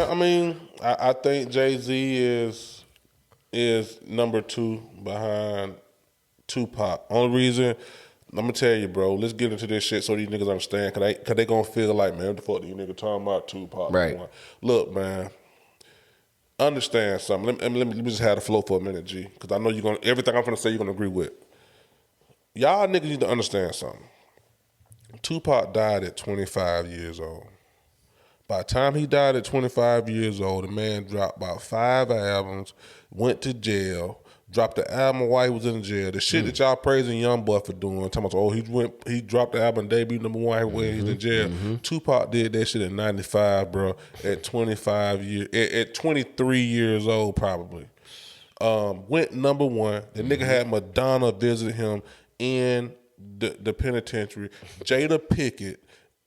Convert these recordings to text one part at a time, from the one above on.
I mean, I think Jay-Z is number 2 behind Tupac. Only reason, I'm gonna tell you, bro. Let's get into this shit so these niggas understand, cause they gonna feel like, man, what the fuck these niggas talking about Tupac? Right. Look, man. Understand something. Let me just have the flow for a minute, G, because I know you're gonna everything I'm gonna say you're gonna agree with. Y'all niggas need to understand something. Tupac died at 25 years old. By the time he died at 25 years old, the man dropped about 5 albums, went to jail, dropped the album while he was in jail. The shit that y'all praising Young Boy for doing, talking about, he dropped the album debut number 1 when he's in jail. Tupac did that shit at 95, bro. At 25 years, at 23 years old probably. Went number 1. The nigga had Madonna visit him in the penitentiary. Jada Pinkett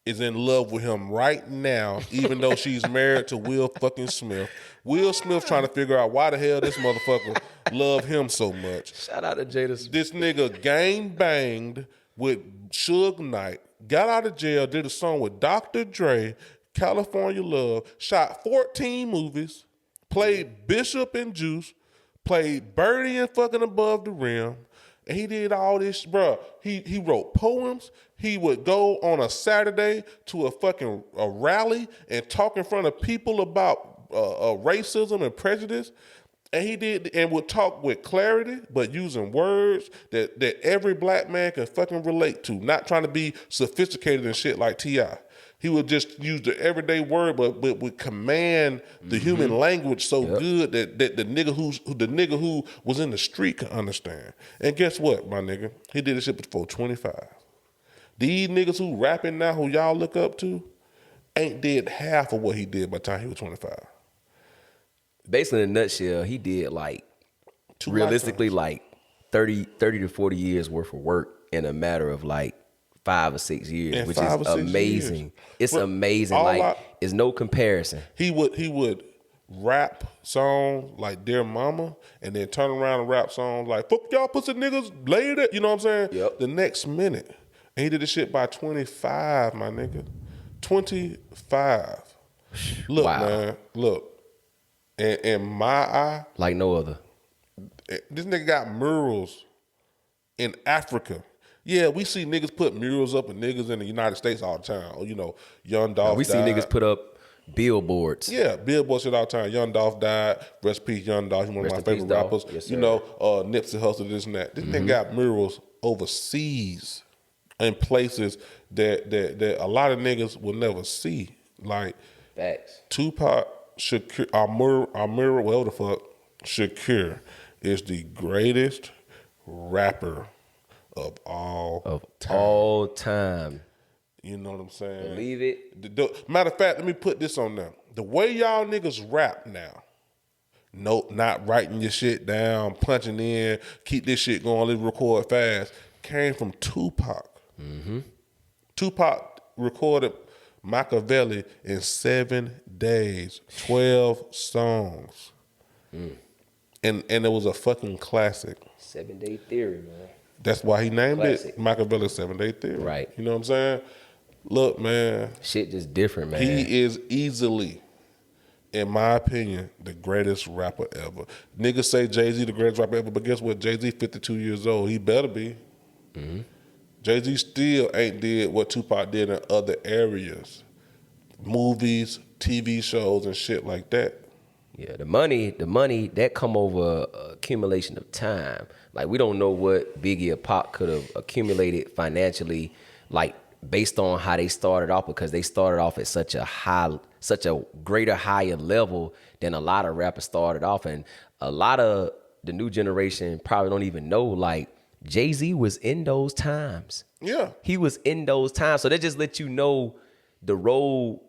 is in love with him right now, even though she's married to Will fucking Smith. Will Smith trying to figure out why the hell this motherfucker love him so much. Shout out to Jada Smith. This nigga gang banged with Suge Knight, got out of jail, did a song with Dr. Dre, California Love, shot 14 movies, played Bishop and Juice, played Birdie and fucking Above the Rim. And he did all this, bro. He wrote poems. He would go on a Saturday to a rally and talk in front of people about racism and prejudice. And he did, and would talk with clarity, but using words that every black man can fucking relate to. Not trying to be sophisticated and shit like T.I. He would just use the everyday word, but would command the human language so good that the nigga who was in the street could understand. And guess what, my nigga? He did this shit before 25. These niggas who rapping now, who y'all look up to, ain't did half of what he did by the time he was 25. Basically, in a nutshell, he did like realistically like 30 to 40 years worth of work in a matter of like 5 or 6 years, which is amazing. It's amazing. Like, it's no comparison. He would rap songs like Dear Mama and then turn around and rap songs like fuck y'all pussy niggas later. You know what I'm saying? Yep. The next minute. And he did this shit by 25, my nigga. 25. Look, man. Look. In my eye. Like no other. This nigga got murals in Africa. Yeah, we see niggas put murals up of niggas in the United States all the time. Or, you know, Young Dolph We see niggas put up billboards. Yeah, billboards shit all the time. Young Dolph died. Rest in peace, Young Dolph. He's one of my favorite rappers. Yes, you know, Nipsey Hussle, this and that. This nigga got murals overseas in places that a lot of niggas will never see. Like, facts. Tupac Shakur, Amaru, whatever the fuck, Shakur is the greatest rapper of all time. You know what I'm saying? Believe it. Matter of fact, let me put this on there. The way y'all niggas rap now, not writing your shit down, punching in, keep this shit going, let's record fast, came from Tupac. Tupac recorded Machiavelli in 7 days, 12 songs. And it was a fucking classic. 7-Day Theory, man. That's why he named it Machiavelli 7-Day Theory. Right. You know what I'm saying? Look, man. Shit just different, man. He is easily, in my opinion, the greatest rapper ever. Niggas say Jay-Z the greatest rapper ever, but guess what? Jay-Z 52 years old. He better be. Jay-Z still ain't did what Tupac did in other areas. Movies, TV shows, and shit like that. Yeah, the money that come over accumulation of time. Like, we don't know what Biggie or Pac could have accumulated financially, like based on how they started off, because they started off at such a higher level than a lot of rappers started off. And a lot of the new generation probably don't even know, like, Jay-Z was in those times. Yeah. He was in those times. So that just lets you know the road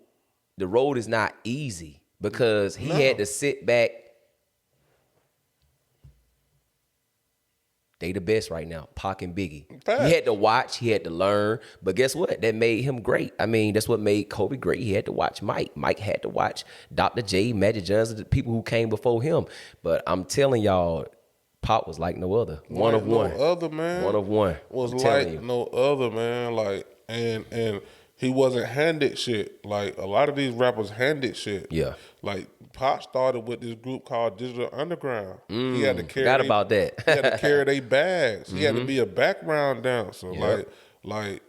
is not easy, because he had to sit back. They the best right now, Pac and Biggie. Fact. He had to watch, he had to learn, but guess what? That made him great. I mean, that's what made Kobe great. He had to watch Mike. Mike had to watch Dr. J, Magic Johnson, the people who came before him. But I'm telling y'all, Pac was like no other. One of one. No other, man. One of one. Was like no other, man. Like, and he wasn't handed shit. Like, a lot of these rappers handed shit. Yeah. Like Pop started with this group called Digital Underground. He had to carry. Forgot about that. He had to carry their bags. He had to be a background dancer. Yep. Like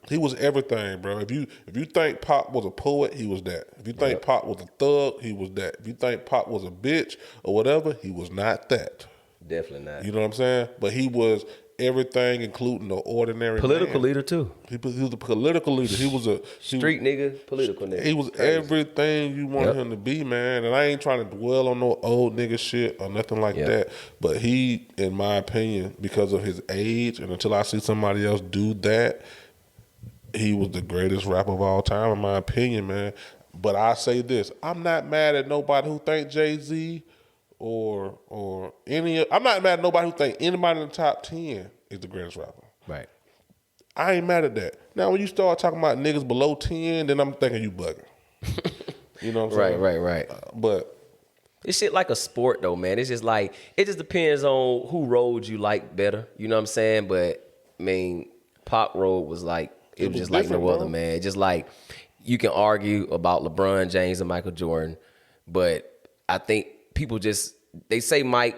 he was everything, bro. If you think Pop was a poet, he was that. If you think Pop was a thug, he was that. If you think Pop was a bitch or whatever, he was not that. Definitely not. You know what I'm saying? But he was everything, including the ordinary Political man. leader too. He was a political leader. He was a Street nigga, political nigga. He was Crazy. everything you want him to be, man. And I ain't trying to dwell on no old nigga shit or nothing like that. But he, in my opinion, because of his age, and until I see somebody else do that, he was the greatest rapper of all time, in my opinion, man. But I say this: I'm not mad at nobody who think Jay-Z or any. I'm not mad at nobody who think anybody in the top 10 is the greatest rapper. Right. I ain't mad at that. Now, when you start talking about niggas below 10, then I'm thinking you bugging. You know what I'm saying? Right. But It's shit like a sport though, man. It's just like, it just depends on who road you like better. You know what I'm saying? But I mean, Pac road was like, it was just like no other, man. Just like you can argue about LeBron James and Michael Jordan, but I think people they say Mike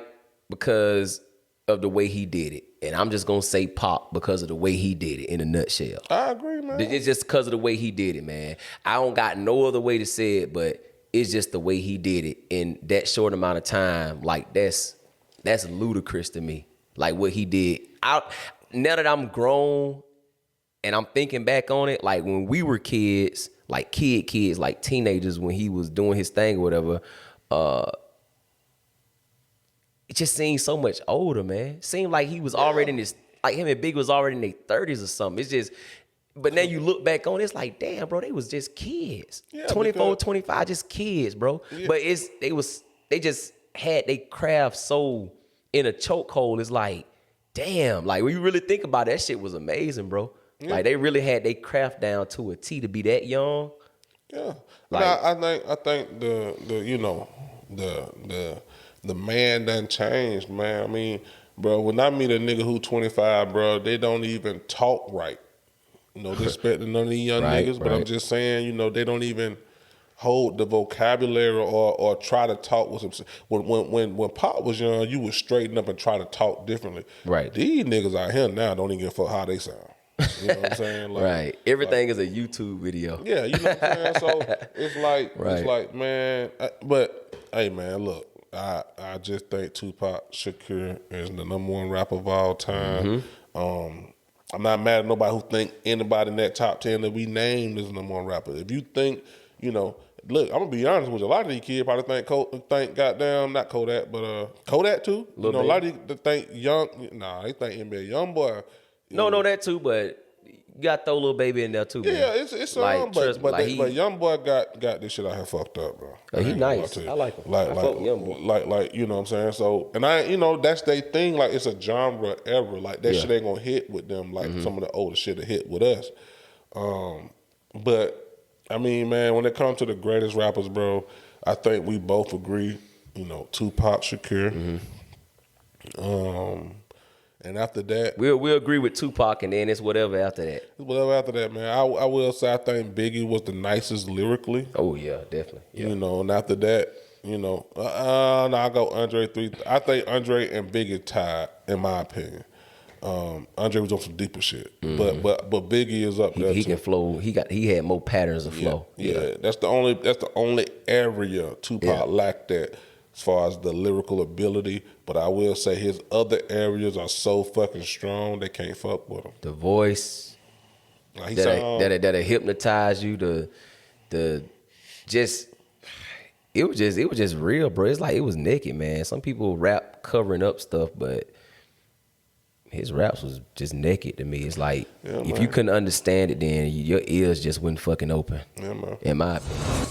because of the way he did it. And I'm just going to say Pop because of the way he did it in a nutshell. I agree, man. It's just because of the way he did it, man. I don't got no other way to say it, but it's just the way he did it in that short amount of time. Like, that's ludicrous to me. Like, what he did. Now that I'm grown and I'm thinking back on it, like, when we were kids, like kids, like teenagers, when he was doing his thing or whatever, it just seemed so much older, man. It seemed like he was already in his, like him and Big was already in their 30s or something. It's just, but now you look back on it, it's like, damn, bro, they was just kids. 24, 25, just kids, bro. Yeah. But they just had their craft so in a chokehold. It's like, damn, like when you really think about it, that shit was amazing, bro. Yeah. Like they really had their craft down to a T to be that young. Yeah. Like, I think the man done changed, man. I mean, bro, when I meet a nigga who 25, bro, they don't even talk right. No disrespect to none of these young niggas, but I'm just saying, they don't even hold the vocabulary or try to talk with some. When Pop was young, you would straighten up and try to talk differently. Right. These niggas out here now don't even give a fuck how they sound. You know what I'm saying? Like, right. Everything is a YouTube video. Yeah, you know what I'm saying? So it's like, man, but hey, man, look. I just think Tupac Shakur is the #1 rapper of all time. I'm not mad at nobody who think anybody in that top 10 that we named is the #1 rapper. If you think, look, I'm gonna be honest with you. A lot of these kids probably think goddamn, not Kodak, but Kodak too. A lot of these think they think NBA YoungBoy. No, that too, but you got to throw Lil Baby in there too, man. Yeah, it's like, but YoungBoy got this shit out here fucked up, bro. He nice. I like him. I fuck YoungBoy. Like, you know what I'm saying? So, and that's their thing. Like, it's a genre ever. Like, that shit ain't gonna hit with them like some of the older shit that hit with us. But, I mean, man, when it comes to the greatest rappers, bro, I think we both agree, Tupac Shakur. And after that, we'll agree with Tupac, and then it's whatever after that. Whatever after that, man. I will say I think Biggie was the nicest lyrically. Oh yeah, definitely. Yeah. And after that, I go Andre 3. I think Andre and Biggie tied, in my opinion. Andre was on some deeper shit, but Biggie is up there. He can flow. He had more patterns of flow. Yeah. That's the only area Tupac lacked that. As far as the lyrical ability, but I will say his other areas are so fucking strong they can't fuck with him. The voice, that'll hypnotize you. It was just real, bro. It's like it was naked, man. Some people rap covering up stuff, but his raps was just naked to me. It's like if you couldn't understand it, then your ears just wouldn't fucking open. Yeah, man. In my opinion.